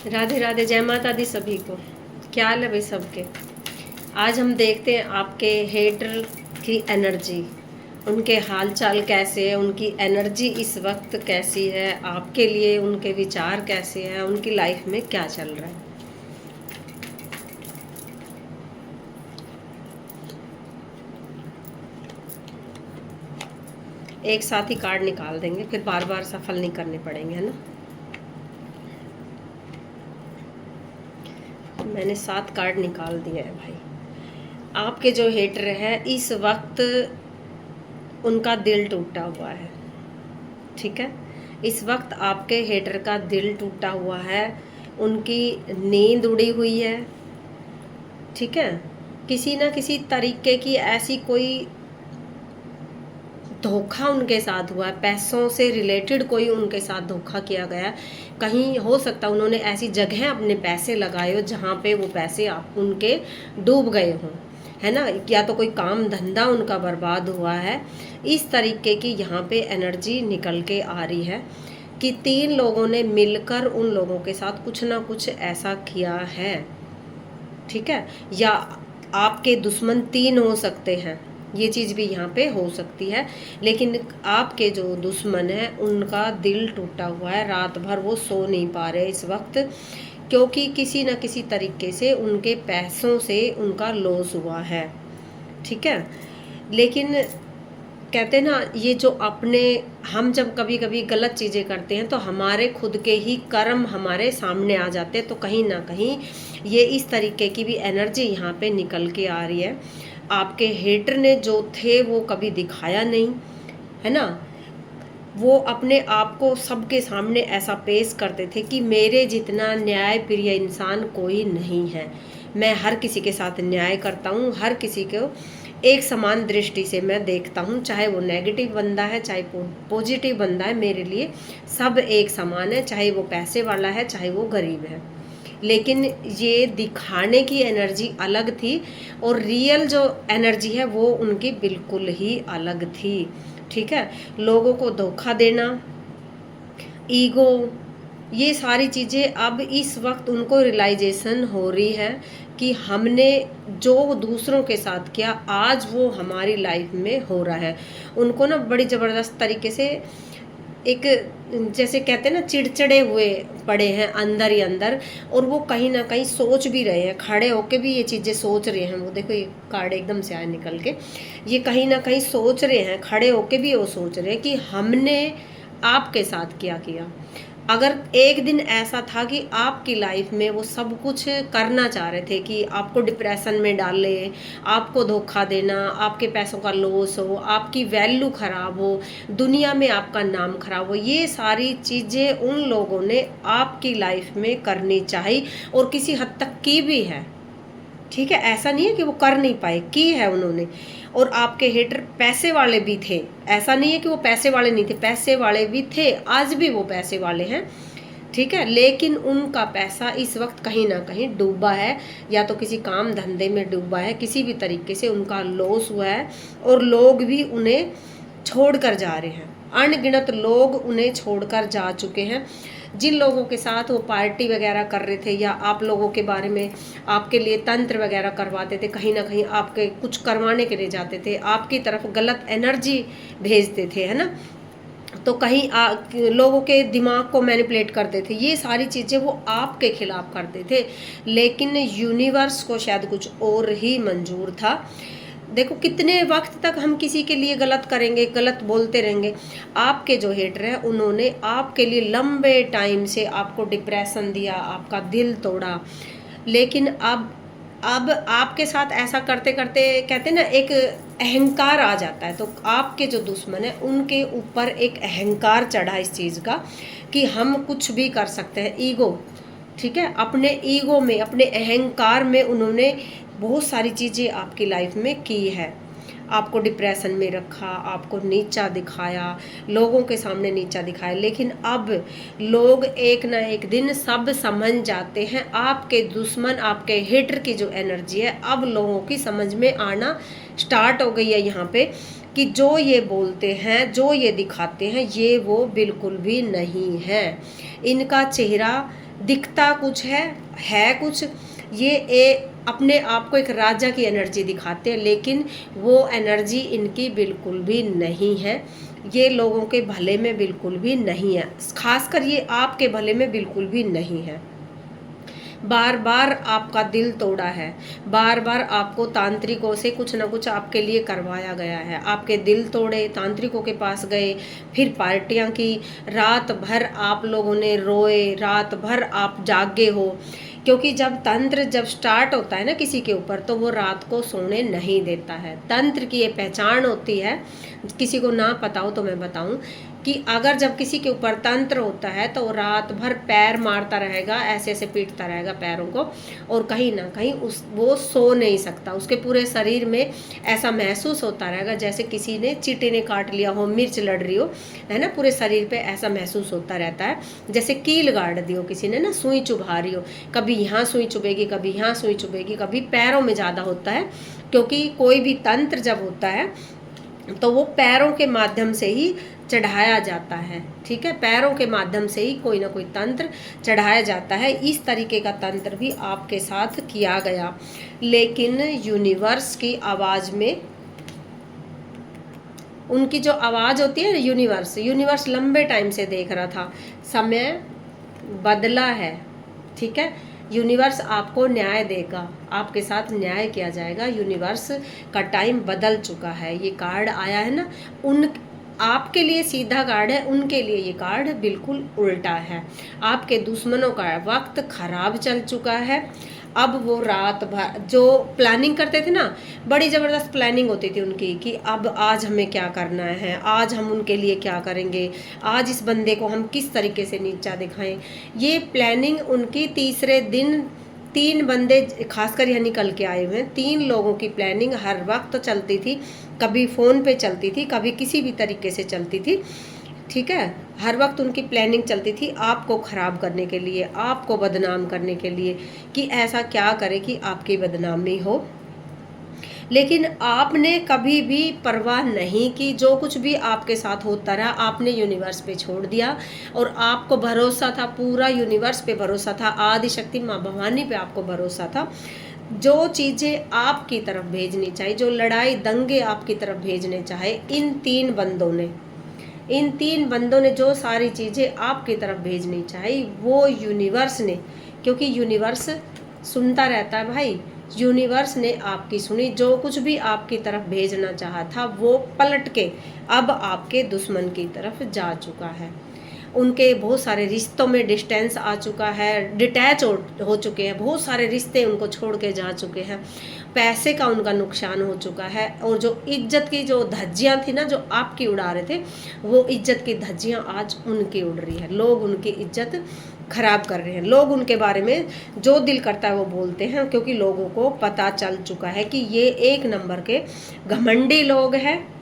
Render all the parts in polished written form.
राधे राधे, जय माता दी सभी को। क्या हाल है भाई सबके। आज हम देखते हैं आपके हेटर की एनर्जी, उनके हाल चाल कैसे है, उनकी एनर्जी इस वक्त कैसी है, आपके लिए उनके विचार कैसे हैं, उनकी लाइफ में क्या चल रहा है। एक साथ ही कार्ड निकाल देंगे, फिर बार बार सफल नहीं करने पड़ेंगे, है ना। मैंने 7 कार्ड निकाल दिया है भाई। आपके जो हेटर है इस वक्त उनका दिल टूटा हुआ है, ठीक है। इस वक्त आपके हेटर का दिल टूटा हुआ है, उनकी नींद उड़ी हुई है, ठीक है। किसी ना किसी तरीके की ऐसी कोई धोखा उनके साथ हुआ है, पैसों से रिलेटेड कोई उनके साथ धोखा किया गया है। कहीं हो सकता है उन्होंने ऐसी जगह अपने पैसे लगाए हो जहाँ पे वो पैसे आप उनके डूब गए हों, है ना। या तो कोई काम धंधा उनका बर्बाद हुआ है। इस तरीके की यहाँ पे एनर्जी निकल के आ रही है कि 3 लोगों ने मिलकर उन लोगों के साथ कुछ ना कुछ ऐसा किया है, ठीक है। या आपके दुश्मन 3 हो सकते हैं, ये चीज़ भी यहाँ पे हो सकती है। लेकिन आपके जो दुश्मन है उनका दिल टूटा हुआ है, रात भर वो सो नहीं पा रहे इस वक्त, क्योंकि किसी न किसी तरीके से उनके पैसों से उनका लॉस हुआ है, ठीक है। लेकिन कहते हैं ना, ये जो अपने हम जब कभी कभी गलत चीज़ें करते हैं तो हमारे खुद के ही कर्म हमारे सामने आ जाते हैं, तो कहीं ना कहीं ये इस तरीके की भी एनर्जी यहाँ पे निकल के आ रही है। आपके हेटर ने जो थे वो कभी दिखाया नहीं, है ना। वो अपने आप को सबके सामने ऐसा पेश करते थे कि मेरे जितना न्याय प्रिय इंसान कोई नहीं है, मैं हर किसी के साथ न्याय करता हूँ, हर किसी को एक समान दृष्टि से मैं देखता हूँ, चाहे वो नेगेटिव बंदा है चाहे पॉजिटिव बंदा है, मेरे लिए सब एक समान है, चाहे वो पैसे वाला है चाहे वो गरीब है। लेकिन ये दिखाने की एनर्जी अलग थी और रियल जो एनर्जी है वो उनकी बिल्कुल ही अलग थी, ठीक है। लोगों को धोखा देना, ईगो, ये सारी चीज़ें अब इस वक्त उनको रियलाइजेशन हो रही है कि हमने जो दूसरों के साथ किया आज वो हमारी लाइफ में हो रहा है। उनको ना बड़ी ज़बरदस्त तरीके से एक, जैसे कहते हैं ना, चिड़चिड़े हुए पड़े हैं अंदर ही अंदर, और वो कहीं ना कहीं सोच भी रहे हैं, खड़े होके भी ये चीज़ें सोच रहे हैं। वो देखो ये कार्ड एकदम से आए निकल के, ये कहीं ना कहीं सोच रहे हैं, खड़े होके भी वो सोच रहे हैं कि हमने आपके साथ क्या किया। अगर एक दिन ऐसा था कि आपकी लाइफ में वो सब कुछ करना चाह रहे थे कि आपको डिप्रेशन में डाले, आपको धोखा देना, आपके पैसों का लॉस हो, आपकी वैल्यू खराब हो, दुनिया में आपका नाम खराब हो, ये सारी चीज़ें उन लोगों ने आपकी लाइफ में करनी चाहिए और किसी हद तक की भी है, ठीक है। ऐसा नहीं है कि वो कर नहीं पाए, की है उन्होंने। और आपके हेटर पैसे वाले भी थे, ऐसा नहीं है कि वो पैसे वाले नहीं थे, पैसे वाले भी थे, आज भी वो पैसे वाले हैं, ठीक है। लेकिन उनका पैसा इस वक्त कहीं ना कहीं डूबा है, या तो किसी काम धंधे में डूबा है, किसी भी तरीके से उनका लॉस हुआ है, और लोग भी उन्हें छोड़कर जा रहे हैं, अनगिनत लोग उन्हें छोड़कर जा चुके हैं। जिन लोगों के साथ वो पार्टी वगैरह कर रहे थे या आप लोगों के बारे में आपके लिए तंत्र वगैरह करवाते थे, कहीं ना कहीं आपके कुछ करवाने के लिए जाते थे, आपकी तरफ गलत एनर्जी भेजते थे, है ना, तो कहीं लोगों के दिमाग को मैनिपुलेट करते थे, ये सारी चीज़ें वो आपके खिलाफ करते थे। लेकिन यूनिवर्स को शायद कुछ और ही मंजूर था। देखो कितने वक्त तक हम किसी के लिए गलत करेंगे, गलत बोलते रहेंगे। आपके जो हेटर है उन्होंने आपके लिए लंबे टाइम से आपको डिप्रेशन दिया, आपका दिल तोड़ा। लेकिन अब आपके साथ ऐसा करते करते कहते ना एक अहंकार आ जाता है, तो आपके जो दुश्मन है उनके ऊपर एक अहंकार चढ़ा इस चीज़ का कि हम कुछ भी कर सकते हैं, ईगो, ठीक है। अपने ईगो में, अपने अहंकार में उन्होंने बहुत सारी चीज़ें आपकी लाइफ में की है। आपको डिप्रेशन में रखा, आपको नीचा दिखाया, लोगों के सामने नीचा दिखाया। लेकिन अब लोग एक ना एक दिन सब समझ जाते हैं। आपके दुश्मन, आपके हेटर की जो एनर्जी है अब लोगों की समझ में आना स्टार्ट हो गई है यहाँ पे, कि जो ये बोलते हैं, जो ये दिखाते हैं, ये वो बिल्कुल भी नहीं है। इनका चेहरा दिखता कुछ है कुछ। ये अपने आप को एक राजा की एनर्जी दिखाते हैं, लेकिन वो एनर्जी इनकी बिल्कुल भी नहीं है। ये लोगों के भले में बिल्कुल भी नहीं है, खासकर ये आपके भले में बिल्कुल भी नहीं है। बार बार आपका दिल तोड़ा है, बार बार आपको तांत्रिकों से कुछ ना कुछ आपके लिए करवाया गया है। आपके दिल तोड़े, तांत्रिकों के पास गए, फिर पार्टियां की, रात भर आप लोगों ने रोए, रात भर आप जागे हो। क्योंकि जब तंत्र जब स्टार्ट होता है ना किसी के ऊपर, तो वो रात को सोने नहीं देता है। तंत्र की ये पहचान होती है, किसी को ना पता हो तो मैं बताऊं कि अगर जब किसी के ऊपर तंत्र होता है तो रात भर पैर मारता रहेगा, ऐसे ऐसे पीटता रहेगा पैरों को, और कहीं ना कहीं वो सो नहीं सकता। उसके पूरे शरीर में ऐसा महसूस होता रहेगा जैसे किसी ने चींटी ने काट लिया हो, मिर्च लड़ रही हो, है ना। पूरे शरीर पे ऐसा महसूस होता रहता है जैसे कील गाड़ दी हो किसी ने ना, सुई चुभा रही हो। कभी यहाँ सुई चुभेगी, कभी यहाँ सुई चुभेगी, कभी पैरों में ज़्यादा होता है। क्योंकि कोई भी तंत्र जब होता है तो वो पैरों के माध्यम से ही चढ़ाया जाता है, ठीक है। पैरों के माध्यम से ही कोई ना कोई तंत्र चढ़ाया जाता है। इस तरीके का तंत्र भी आपके साथ किया गया, लेकिन यूनिवर्स की आवाज़ में, उनकी जो आवाज़ होती है यूनिवर्स लंबे टाइम से देख रहा था, समय बदला है, ठीक है। यूनिवर्स आपको न्याय देगा, आपके साथ न्याय किया जाएगा। यूनिवर्स का टाइम बदल चुका है। ये कार्ड आया है ना, आपके लिए सीधा कार्ड है, उनके लिए ये कार्ड बिल्कुल उल्टा है। आपके दुश्मनों का वक्त खराब चल चुका है। अब वो रात भर जो प्लानिंग करते थे ना, बड़ी ज़बरदस्त प्लानिंग होती थी उनकी कि अब आज हमें क्या करना है, आज हम उनके लिए क्या करेंगे, आज इस बंदे को हम किस तरीके से नीचा दिखाएं। ये प्लानिंग उनकी तीसरे दिन 3 बंदे खासकर यहाँ निकल के आए हुए हैं। 3 लोगों की प्लानिंग हर वक्त चलती थी, कभी फ़ोन पे चलती थी, कभी किसी भी तरीके से चलती थी, ठीक है। हर वक्त उनकी प्लानिंग चलती थी आपको ख़राब करने के लिए, आपको बदनाम करने के लिए, कि ऐसा क्या करे कि आपकी बदनामी हो। लेकिन आपने कभी भी परवाह नहीं की। जो कुछ भी आपके साथ होता रहा आपने यूनिवर्स पे छोड़ दिया, और आपको भरोसा था, पूरा यूनिवर्स पे भरोसा था, आदि शक्ति माँ भवानी पे आपको भरोसा था। जो चीज़ें आपकी तरफ भेजनी चाहिए, जो लड़ाई दंगे आपकी तरफ भेजने चाहे, इन 3 बंदों ने जो सारी चीज़ें आपकी तरफ भेजनी चाहिए वो यूनिवर्स ने, क्योंकि यूनिवर्स सुनता रहता है भाई, यूनिवर्स ने आपकी सुनी। जो कुछ भी आपकी तरफ भेजना चाहा था वो पलट के अब आपके दुश्मन की तरफ जा चुका है। उनके बहुत सारे रिश्तों में डिस्टेंस आ चुका है, डिटैच हो चुके हैं, बहुत सारे रिश्ते उनको छोड़ के जा चुके हैं, पैसे का उनका नुकसान हो चुका है, और जो इज्जत की जो धज्जियाँ थी ना, जो आपकी उड़ा रहे थे, वो इज्जत की धज्जियाँ आज उनकी उड़ रही है। लोग उनकी इज्जत खराब कर रहे हैं, लोग उनके बारे में जो दिल करता है वो बोलते हैं, क्योंकि लोगों को पता चल चुका है कि ये 1 नंबर के घमंडी लोग हैं,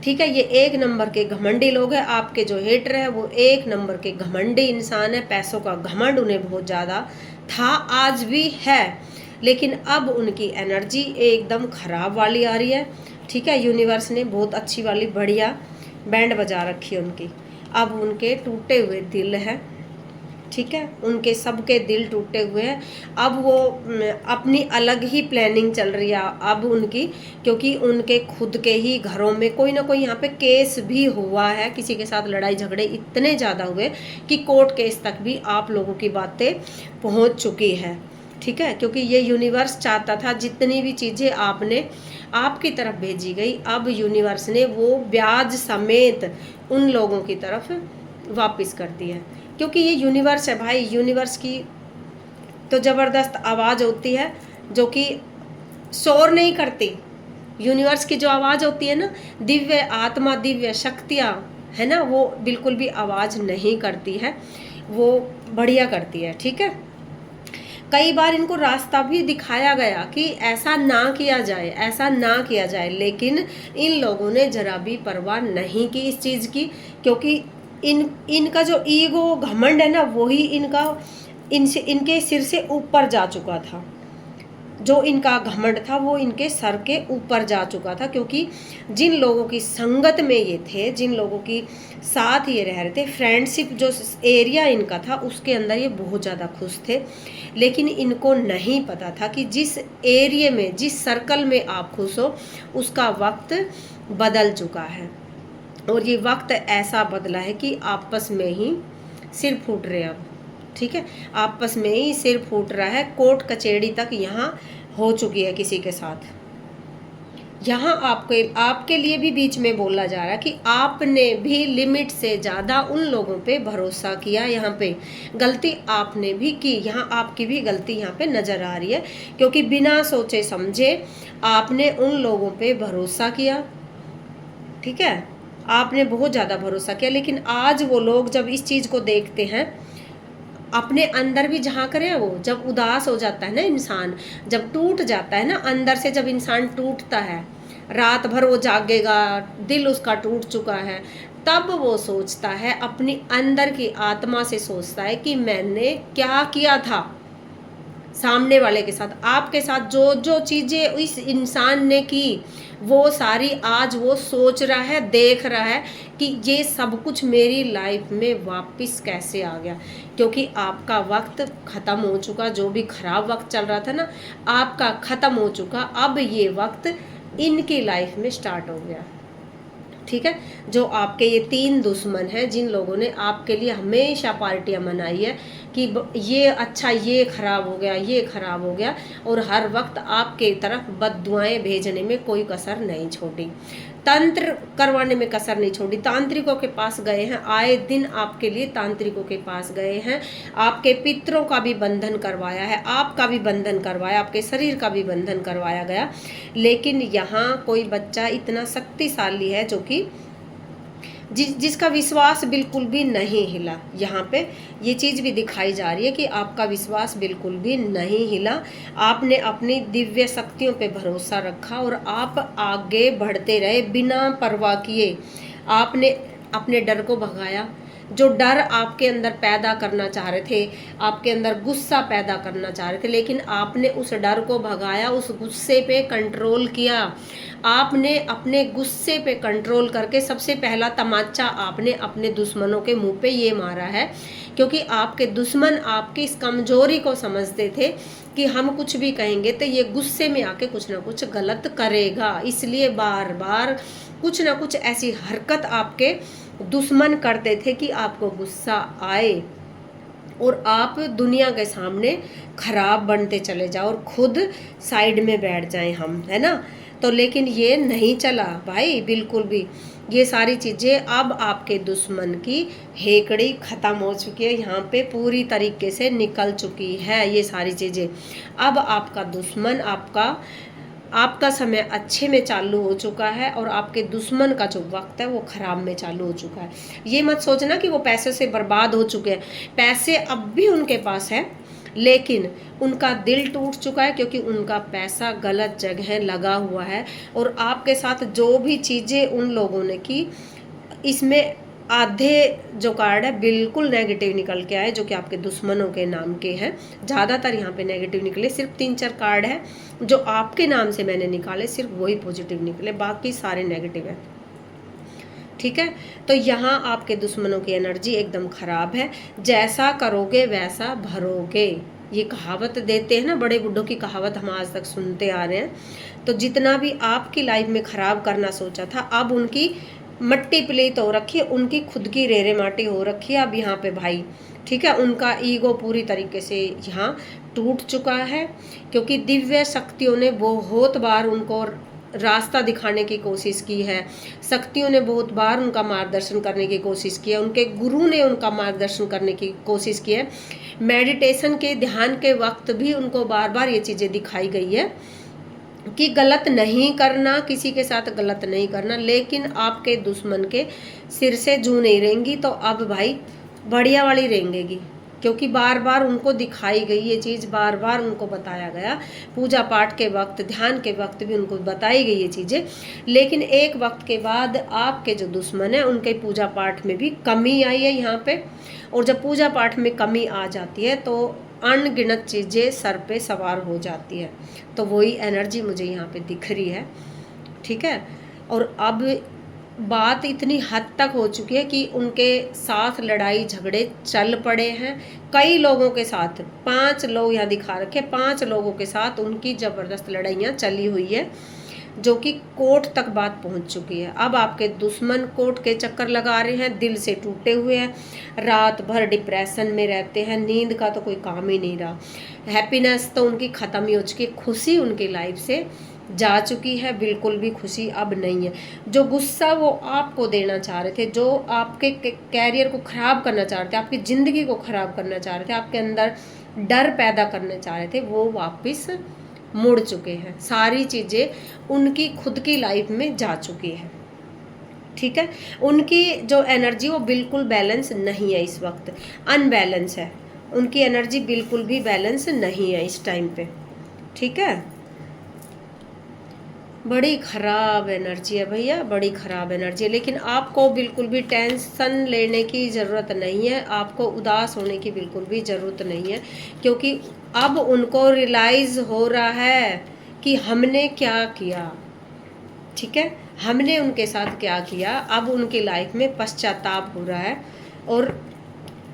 ठीक है। ये 1 नंबर के घमंडी लोग हैं। आपके जो हेटर है वो 1 नंबर के घमंडी इंसान है। पैसों का घमंड उन्हें बहुत ज़्यादा था, आज भी है, लेकिन अब उनकी एनर्जी एकदम ख़राब वाली आ रही है, ठीक है। यूनिवर्स ने बहुत अच्छी वाली बढ़िया बैंड बजा रखी है उनकी। अब उनके टूटे हुए दिल है, ठीक है, उनके सबके दिल टूटे हुए हैं। अब वो अपनी अलग ही प्लानिंग चल रही है अब उनकी, क्योंकि उनके खुद के ही घरों में कोई ना कोई यहाँ पे केस भी हुआ है, किसी के साथ लड़ाई झगड़े इतने ज़्यादा हुए कि कोर्ट केस तक भी आप लोगों की बातें पहुँच चुकी है, ठीक है। क्योंकि ये यूनिवर्स चाहता था जितनी भी चीज़ें आपकी तरफ भेजी गई, अब यूनिवर्स ने वो ब्याज समेत उन लोगों की तरफ वापस कर दी है। क्योंकि ये यूनिवर्स है भाई, यूनिवर्स की तो ज़बरदस्त आवाज़ होती है जो कि शोर नहीं करती। यूनिवर्स की जो आवाज़ होती है ना, दिव्य आत्मा, दिव्य शक्तियाँ है ना, वो बिल्कुल भी आवाज़ नहीं करती है, वो बढ़िया करती है, ठीक है। कई बार इनको रास्ता भी दिखाया गया कि ऐसा ना किया जाए, ऐसा ना किया जाए, लेकिन इन लोगों ने जरा भी परवाह नहीं की इस चीज़ की, क्योंकि इनका जो ईगो घमंड है ना, वही इनके सिर से ऊपर जा चुका था। जो इनका घमंड था वो इनके सर के ऊपर जा चुका था, क्योंकि जिन लोगों की संगत में ये थे, जिन लोगों की साथ ये रह रहे थे, फ्रेंडशिप जो एरिया इनका था उसके अंदर ये बहुत ज़्यादा खुश थे। लेकिन इनको नहीं पता था कि जिस एरिया में, जिस सर्कल में आप खुश हो, उसका वक्त बदल चुका है। और ये वक्त ऐसा बदला है कि आपस में ही सिर फूट रहे हैं अब। ठीक है, आपस में ही सिर फूट रहा है, कोर्ट कचहरी तक यहाँ हो चुकी है किसी के साथ। यहाँ आपके लिए भी बीच में बोला जा रहा है कि आपने भी लिमिट से ज़्यादा उन लोगों पे भरोसा किया। यहाँ पे गलती आपने भी की, यहाँ आपकी भी गलती यहाँ पे नज़र आ रही है, क्योंकि बिना सोचे समझे आपने उन लोगों पे भरोसा किया। ठीक है, आपने बहुत ज़्यादा भरोसा किया, लेकिन आज वो लोग जब इस चीज़ को देखते हैं, अपने अंदर भी झांक रहे हैं। वो जब उदास हो जाता है ना इंसान, जब टूट जाता है ना अंदर से, जब इंसान टूटता है, रात भर वो जागेगा, दिल उसका टूट चुका है, तब वो सोचता है, अपनी अंदर की आत्मा से सोचता है कि मैंने क्या किया था सामने वाले के साथ। आपके साथ जो जो चीज़ें इस इंसान ने की, वो सारी आज वो सोच रहा है, देख रहा है कि ये सब कुछ मेरी लाइफ में वापस कैसे आ गया, क्योंकि आपका वक्त ख़त्म हो चुका। जो भी ख़राब वक्त चल रहा था ना, आपका ख़त्म हो चुका। अब ये वक्त इनकी लाइफ में स्टार्ट हो गया। ठीक है, जो आपके ये 3 दुश्मन हैं, जिन लोगों ने आपके लिए हमेशा पार्टियां मनाई है कि ये अच्छा, ये खराब हो गया, ये खराब हो गया, और हर वक्त आपके तरफ बद्दुआएं भेजने में कोई कसर नहीं छोड़ी, तंत्र करवाने में कसर नहीं छोड़ी। तांत्रिकों के पास गए हैं, आए दिन आपके लिए तांत्रिकों के पास गए हैं, आपके पितरों का भी बंधन करवाया है, आपका भी बंधन करवाया, आपके शरीर का भी बंधन करवाया गया। लेकिन यहाँ कोई बच्चा इतना शक्तिशाली है जो कि जिसका विश्वास बिल्कुल भी नहीं हिला। यहाँ पे ये चीज़ भी दिखाई जा रही है कि आपका विश्वास बिल्कुल भी नहीं हिला। आपने अपनी दिव्य शक्तियों पे भरोसा रखा और आप आगे बढ़ते रहे बिना परवाह किए। आपने अपने डर को भगाया। जो डर आपके अंदर पैदा करना चाह रहे थे, आपके अंदर गुस्सा पैदा करना चाह रहे थे, लेकिन आपने उस डर को भगाया, उस गुस्से पे कंट्रोल किया। आपने अपने गुस्से पे कंट्रोल करके सबसे पहला तमाचा आपने अपने दुश्मनों के मुंह पे ये मारा है, क्योंकि आपके दुश्मन आपकी इस कमजोरी को समझते थे कि हम कुछ भी कहेंगे तो ये गुस्से में आके कुछ ना कुछ गलत करेगा, इसलिए बार बार कुछ ना कुछ ऐसी हरकत आपके दुश्मन करते थे कि आपको गुस्सा आए और आप दुनिया के सामने खराब बनते चले जाओ और खुद साइड में बैठ जाएं हम, है ना। तो लेकिन ये नहीं चला भाई बिल्कुल भी। ये सारी चीज़ें अब आपके दुश्मन की हेकड़ी ख़त्म हो चुकी है, यहाँ पे पूरी तरीके से निकल चुकी है ये सारी चीज़ें। अब आपका दुश्मन आपका समय अच्छे में चालू हो चुका है और आपके दुश्मन का जो वक्त है वो ख़राब में चालू हो चुका है। ये मत सोचना कि वो पैसे से बर्बाद हो चुके हैं, पैसे अब भी उनके पास है, लेकिन उनका दिल टूट चुका है, क्योंकि उनका पैसा गलत जगह लगा हुआ है। और आपके साथ जो भी चीज़ें उन लोगों ने की, इसमें आधे जो कार्ड है बिल्कुल नेगेटिव निकल के आए, जो कि आपके दुश्मनों के नाम के हैं। ज़्यादातर यहाँ पे नेगेटिव निकले, सिर्फ 3-4 कार्ड है जो आपके नाम से मैंने निकाले, सिर्फ वही पॉजिटिव निकले, बाकी सारे नेगेटिव है। ठीक है, तो यहाँ आपके दुश्मनों की एनर्जी एकदम ख़राब है। जैसा करोगे वैसा भरोगे, ये कहावत देते हैं ना, बड़े बुढ़ों की कहावत हम आज तक सुनते आ रहे हैं। तो जितना भी आपकी लाइफ में ख़राब करना सोचा था, अब उनकी मट्टी प्लेट हो रखी है, उनकी खुद की रेरे माटी हो रखी है अब यहाँ पे भाई। ठीक है, उनका ईगो पूरी तरीके से यहाँ टूट चुका है, क्योंकि दिव्य शक्तियों ने बहुत बार उनको रास्ता दिखाने की कोशिश की है, शक्तियों ने बहुत बार उनका मार्गदर्शन करने की कोशिश की है, उनके गुरु ने उनका मार्गदर्शन करने की कोशिश की है। मेडिटेशन के ध्यान के वक्त भी उनको बार बार ये चीज़ें दिखाई गई है कि गलत नहीं करना, किसी के साथ गलत नहीं करना। लेकिन आपके दुश्मन के सिर से जू नहीं रहेंगी, तो अब भाई बढ़िया वाली रहेंगी, क्योंकि बार बार उनको दिखाई गई ये चीज़, बार बार उनको बताया गया, पूजा पाठ के वक्त, ध्यान के वक्त भी उनको बताई गई ये चीज़ें। लेकिन एक वक्त के बाद आपके जो दुश्मन है उनके पूजा पाठ में भी कमी आई है यहाँ पे। और जब पूजा पाठ में कमी आ जाती है तो अनगिनत चीज़ें सर पे सवार हो जाती है। तो वही एनर्जी मुझे यहाँ पे दिख रही है, ठीक है। और अब बात इतनी हद तक हो चुकी है कि उनके साथ लड़ाई झगड़े चल पड़े हैं कई लोगों के साथ। 5 लोग यहाँ दिखा रखे, 5 लोगों के साथ उनकी ज़बरदस्त लड़ाइयाँ चली हुई है, जो कि कोर्ट तक बात पहुंच चुकी है। अब आपके दुश्मन कोर्ट के चक्कर लगा रहे हैं, दिल से टूटे हुए हैं, रात भर डिप्रेशन में रहते हैं, नींद का तो कोई काम ही नहीं रहा, हैप्पीनेस तो उनकी ख़त्म ही हो चुकी है, खुशी उनकी लाइफ से जा चुकी है, बिल्कुल भी खुशी अब नहीं है। जो गुस्सा वो आपको देना चाह रहे थे, जो आपके कैरियर को ख़राब करना चाह रहे थे, आपकी ज़िंदगी को ख़राब करना चाह रहे थे, आपके अंदर डर पैदा करना चाह रहे थे, वो वापस मुड़ चुके हैं। सारी चीज़ें उनकी खुद की लाइफ में जा चुकी है, ठीक है। उनकी जो एनर्जी वो बिल्कुल बैलेंस नहीं है, इस वक्त अनबैलेंस है, उनकी एनर्जी बिल्कुल भी बैलेंस नहीं है इस टाइम पे, ठीक है। बड़ी ख़राब एनर्जी है भैया, बड़ी ख़राब एनर्जी है। लेकिन आपको बिल्कुल भी टेंशन लेने की ज़रूरत नहीं है, आपको उदास होने की बिल्कुल भी ज़रूरत नहीं है, क्योंकि अब उनको रियलाइज़ हो रहा है कि हमने क्या किया, ठीक है, हमने उनके साथ क्या किया। अब उनकी लाइफ में पश्चाताप हो रहा है, और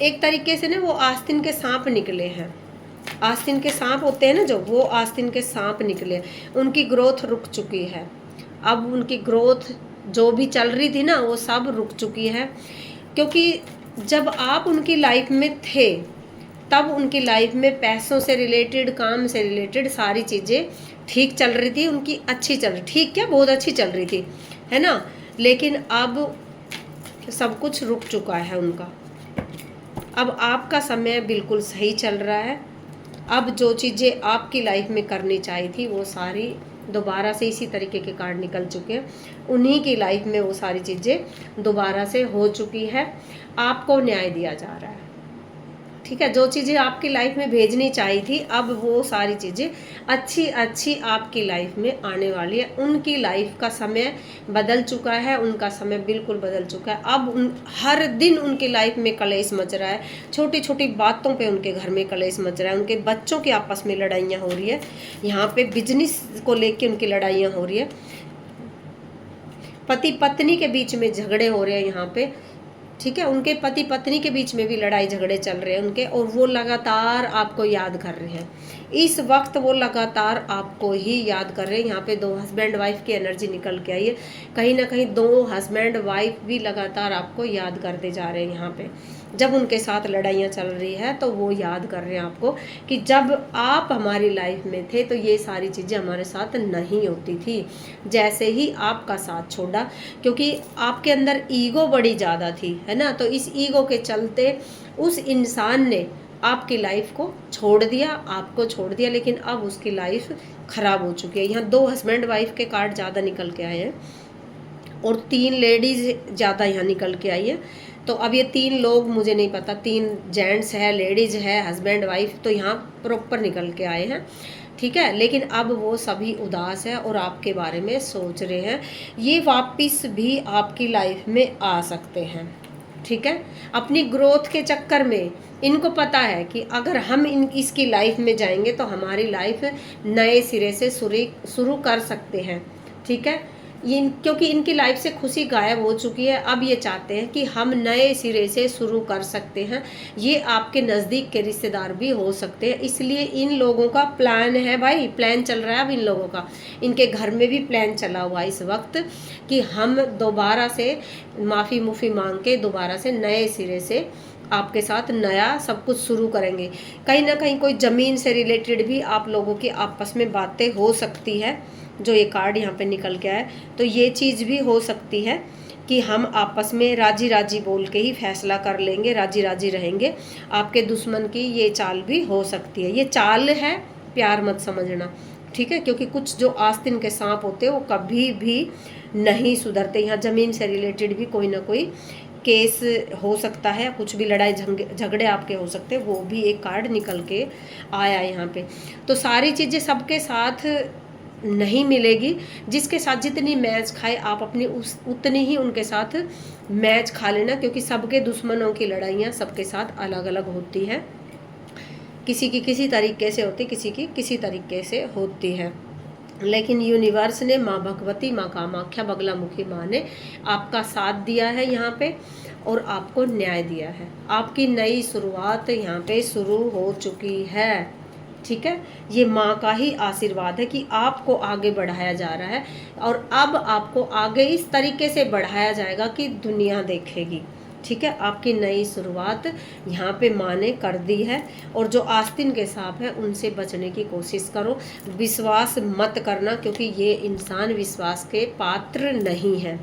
एक तरीके से ना वो आस्तीन के सांप निकले हैं। आस्तीन के सांप होते हैं ना जो, वो आस्तीन के सांप निकले, उनकी ग्रोथ रुक चुकी है। अब उनकी ग्रोथ जो भी चल रही थी ना वो सब रुक चुकी है, क्योंकि जब आप उनकी लाइफ में थे तब उनकी लाइफ में पैसों से रिलेटेड, काम से रिलेटेड सारी चीज़ें ठीक चल रही थी उनकी, अच्छी चल रही, ठीक क्या, बहुत अच्छी चल रही थी, है ना। लेकिन अब सब कुछ रुक चुका है उनका। अब आपका समय बिल्कुल सही चल रहा है। अब जो चीज़ें आपकी लाइफ में करनी चाहिए थी वो सारी दोबारा से, इसी तरीके के कार्ड निकल चुके हैं, उन्हीं की लाइफ में वो सारी चीज़ें दोबारा से हो चुकी है। आपको न्याय दिया जा रहा है, ठीक है। जो चीज़ें आपकी लाइफ में भेजनी चाहिए थी, अब वो सारी चीज़ें अच्छी अच्छी आपकी लाइफ में आने वाली है। उनकी लाइफ का समय बदल चुका है, उनका समय बिल्कुल बदल चुका है। अब हर दिन उनकी लाइफ में कलेश मच रहा है, छोटी छोटी बातों पे उनके घर में कलेश मच रहा है, उनके बच्चों की आपस में लड़ाइयाँ हो रही है, यहाँ पे बिजनेस को लेके उनकी लड़ाइयाँ हो रही है, पति पत्नी के बीच में झगड़े हो रहे हैं यहाँ पे, ठीक है। उनके पति पत्नी के बीच में भी लड़ाई झगड़े चल रहे हैं उनके, और वो लगातार आपको याद कर रहे हैं। इस वक्त वो लगातार आपको ही याद कर रहे हैं। यहाँ पे 2 हस्बैंड वाइफ की एनर्जी निकल के आई है, कहीं ना कहीं 2 हस्बैंड वाइफ भी लगातार आपको याद करते जा रहे हैं। यहाँ पे जब उनके साथ लड़ाइयाँ चल रही है तो वो याद कर रहे हैं आपको कि जब आप हमारी लाइफ में थे तो ये सारी चीज़ें हमारे साथ नहीं होती थी, जैसे ही आपका साथ छोड़ा, क्योंकि आपके अंदर ईगो बड़ी ज़्यादा थी, है ना। तो इस ईगो के चलते उस इंसान ने आपकी लाइफ को छोड़ दिया, आपको छोड़ दिया, लेकिन अब उसकी लाइफ ख़राब हो चुकी है। यहाँ 2 हस्बैंड वाइफ के कार्ड ज़्यादा निकल के आए हैं, और 3 लेडीज़ ज़्यादा यहाँ निकल के आई है। तो अब ये 3 लोग, मुझे नहीं पता, 3 जेंट्स है, लेडीज़ है, हस्बैंड वाइफ, तो यहाँ प्रॉपर निकल के आए हैं, ठीक है। लेकिन अब वो सभी उदास है और आपके बारे में सोच रहे हैं। ये वापस भी आपकी लाइफ में आ सकते हैं, ठीक है। अपनी ग्रोथ के चक्कर में इनको पता है कि अगर हम इसकी लाइफ में जाएंगे तो हमारी लाइफ नए सिरे से शुरू कर सकते हैं, ठीक है। क्योंकि इनकी लाइफ से खुशी गायब हो चुकी है, अब ये चाहते हैं कि हम नए सिरे से शुरू कर सकते हैं। ये आपके नज़दीक के रिश्तेदार भी हो सकते हैं, इसलिए इन लोगों का प्लान है भाई, प्लान चल रहा है अब इन लोगों का। इनके घर में भी प्लान चला हुआ है इस वक्त कि हम दोबारा से माफ़ी मुफ़ी मांग के दोबारा से नए सिरे से आपके साथ नया सब कुछ शुरू करेंगे। कहीं ना कहीं कोई ज़मीन से रिलेटेड भी आप लोगों की आपस में बातें हो सकती है, जो ये कार्ड यहाँ पे निकल के आया, तो ये चीज़ भी हो सकती है कि हम आपस में राजी राजी बोल के ही फैसला कर लेंगे, राजी राजी रहेंगे। आपके दुश्मन की ये चाल भी हो सकती है, ये चाल है, प्यार मत समझना, ठीक है। क्योंकि कुछ जो आस्तीन के सांप होते हैं वो कभी भी नहीं सुधरते। यहाँ ज़मीन से रिलेटेड भी कोई ना कोई केस हो सकता है, कुछ भी लड़ाई झगड़े आपके हो सकते हैं, वो भी एक कार्ड निकल के आया है यहाँ पे। तो सारी चीज़ें सबके साथ नहीं मिलेगी, जिसके साथ जितनी मैच खाए आप अपनी उतनी ही उनके साथ मैच खा लेना, क्योंकि सबके दुश्मनों की लड़ाइयाँ सबके साथ अलग अलग होती है। किसी की किसी तरीके से होती, किसी की किसी तरीके से होती है, लेकिन यूनिवर्स ने, माँ भगवती, माँ कामाख्या, बगलामुखी माँ ने आपका साथ दिया है यहाँ पे और आपको न्याय दिया है। आपकी नई शुरुआत यहाँ पे शुरू हो चुकी है, ठीक है। ये माँ का ही आशीर्वाद है कि आपको आगे बढ़ाया जा रहा है और अब आपको आगे इस तरीके से बढ़ाया जाएगा कि दुनिया देखेगी, ठीक है। आपकी नई शुरुआत यहाँ पे माँ ने कर दी है। और जो आस्तीन के सांप है उनसे बचने की कोशिश करो, विश्वास मत करना, क्योंकि ये इंसान विश्वास के पात्र नहीं है।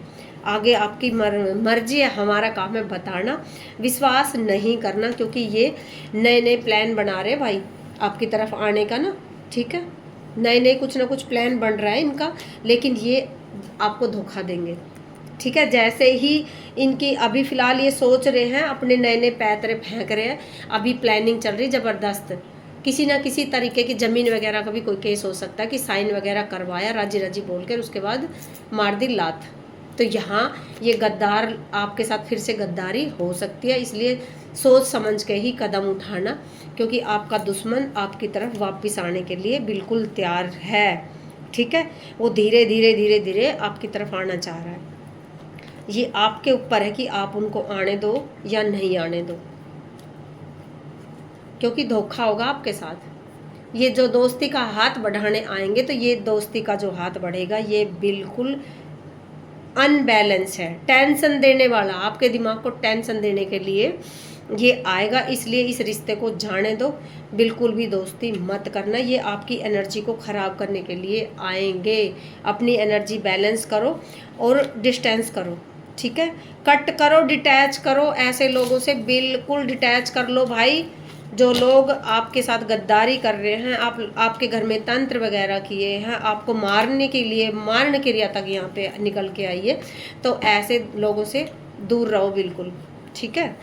आगे आपकी मर्जी है, हमारा काम है बताना, विश्वास नहीं करना, क्योंकि ये नए नए प्लान बना रहे भाई आपकी तरफ आने का ना, ठीक है। नए नए कुछ ना कुछ प्लान बन रहा है इनका, लेकिन ये आपको धोखा देंगे, ठीक है। जैसे ही इनकी अभी फ़िलहाल ये सोच रहे हैं, अपने नए नए पैतरे फेंक रहे हैं, अभी प्लानिंग चल रही ज़बरदस्त, किसी ना किसी तरीके की ज़मीन वगैरह का भी कोई केस हो सकता है कि साइन वगैरह करवाया राजी राजी बोल कर, उसके बाद मार दी लात। तो यहाँ ये गद्दार आपके साथ फिर से गद्दारी हो सकती है, इसलिए सोच समझ के ही कदम उठाना, क्योंकि आपका दुश्मन आपकी तरफ वापस आने के लिए बिल्कुल तैयार है, ठीक है। वो धीरे धीरे धीरे धीरे आपकी तरफ आना चाह रहा है। ये आपके ऊपर है कि आप उनको आने दो या नहीं आने दो, क्योंकि धोखा होगा आपके साथ। ये जो दोस्ती का हाथ बढ़ाने आएंगे, तो ये दोस्ती का जो हाथ बढ़ेगा ये बिल्कुल अनबैलेंस है, टेंशन देने वाला, आपके दिमाग को टेंशन देने के लिए ये आएगा। इसलिए इस रिश्ते को जाने दो, बिल्कुल भी दोस्ती मत करना। ये आपकी एनर्जी को ख़राब करने के लिए आएंगे। अपनी एनर्जी बैलेंस करो और डिस्टेंस करो, ठीक है। कट करो, डिटैच करो, ऐसे लोगों से बिल्कुल डिटैच कर लो भाई। जो लोग आपके साथ गद्दारी कर रहे हैं, आपके घर में तंत्र वगैरह किए हैं, आपको मारने के लिए, मारने क्रिया तक यहाँ पे निकल के आई है, तो ऐसे लोगों से दूर रहो बिल्कुल, ठीक है।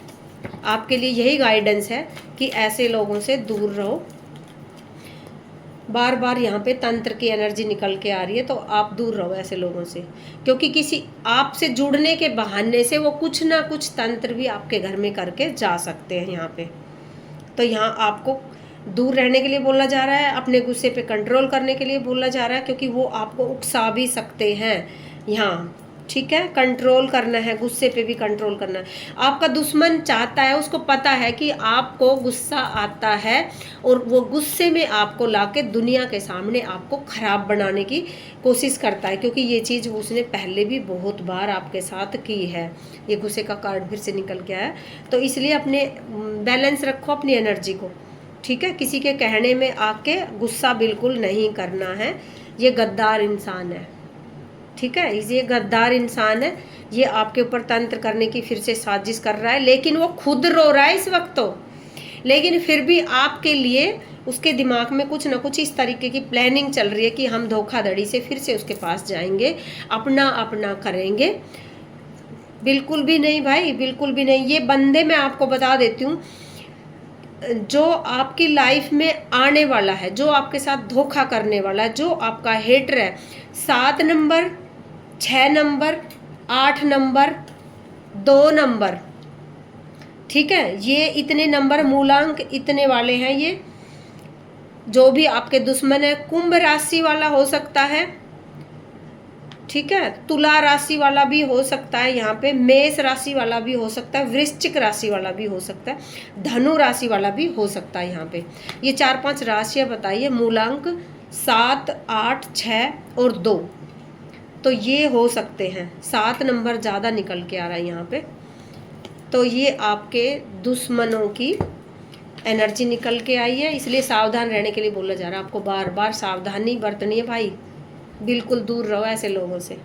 आपके लिए यही गाइडेंस है कि ऐसे लोगों से दूर रहो। बार बार यहाँ पे तंत्र की एनर्जी निकल के आ रही है, तो आप दूर रहो ऐसे लोगों से, क्योंकि किसी आपसे जुड़ने के बहाने से वो कुछ ना कुछ तंत्र भी आपके घर में करके जा सकते हैं यहाँ पे। तो यहाँ आपको दूर रहने के लिए बोला जा रहा है, अपने गुस्से पे कंट्रोल करने के लिए बोला जा रहा है, क्योंकि वो आपको उकसा भी सकते हैं यहाँ, ठीक है। कंट्रोल करना है, गुस्से पे भी कंट्रोल करना है। आपका दुश्मन चाहता है, उसको पता है कि आपको गुस्सा आता है और वो गुस्से में आपको लाके दुनिया के सामने आपको ख़राब बनाने की कोशिश करता है, क्योंकि ये चीज़ उसने पहले भी बहुत बार आपके साथ की है। ये गुस्से का कार्ड फिर से निकल के आया, तो इसलिए अपने बैलेंस रखो अपनी एनर्जी को, ठीक है। किसी के कहने में आके गुस्सा बिल्कुल नहीं करना है। ये गद्दार इंसान है, ठीक है। ये गद्दार इंसान है, ये आपके ऊपर तंत्र करने की फिर से साजिश कर रहा है, लेकिन वो खुद रो रहा है इस वक्त तो, लेकिन फिर भी आपके लिए उसके दिमाग में कुछ ना कुछ इस तरीके की प्लानिंग चल रही है कि हम धोखाधड़ी से फिर से उसके पास जाएंगे, अपना अपना करेंगे। बिल्कुल भी नहीं भाई, बिल्कुल भी नहीं। ये बंदे मैं आपको बता देती हूँ, जो आपकी लाइफ में आने वाला है, जो आपके साथ धोखा करने वाला है, जो आपका हेटर है, 7 नंबर, 6 नंबर, 8 नंबर, 2 नंबर, ठीक है। ये इतने नंबर, मूलांक इतने वाले हैं। ये जो भी आपके दुश्मन है, कुंभ राशि वाला हो सकता है, ठीक है। तुला राशि वाला भी हो सकता है, यहाँ पे मेष राशि वाला भी हो सकता है, वृश्चिक राशि वाला भी हो सकता है, धनु राशि वाला भी हो सकता है। यहाँ पे ये 4-5 राशियाँ बताइए, मूलांक 7, 8, 6 और 2, तो ये हो सकते हैं। 7 नंबर ज़्यादा निकल के आ रहा है यहाँ पे, तो ये आपके दुश्मनों की एनर्जी निकल के आई है, इसलिए सावधान रहने के लिए बोला जा रहा है। आपको बार बार सावधानी बरतनी है भाई, बिल्कुल दूर रहो ऐसे लोगों से।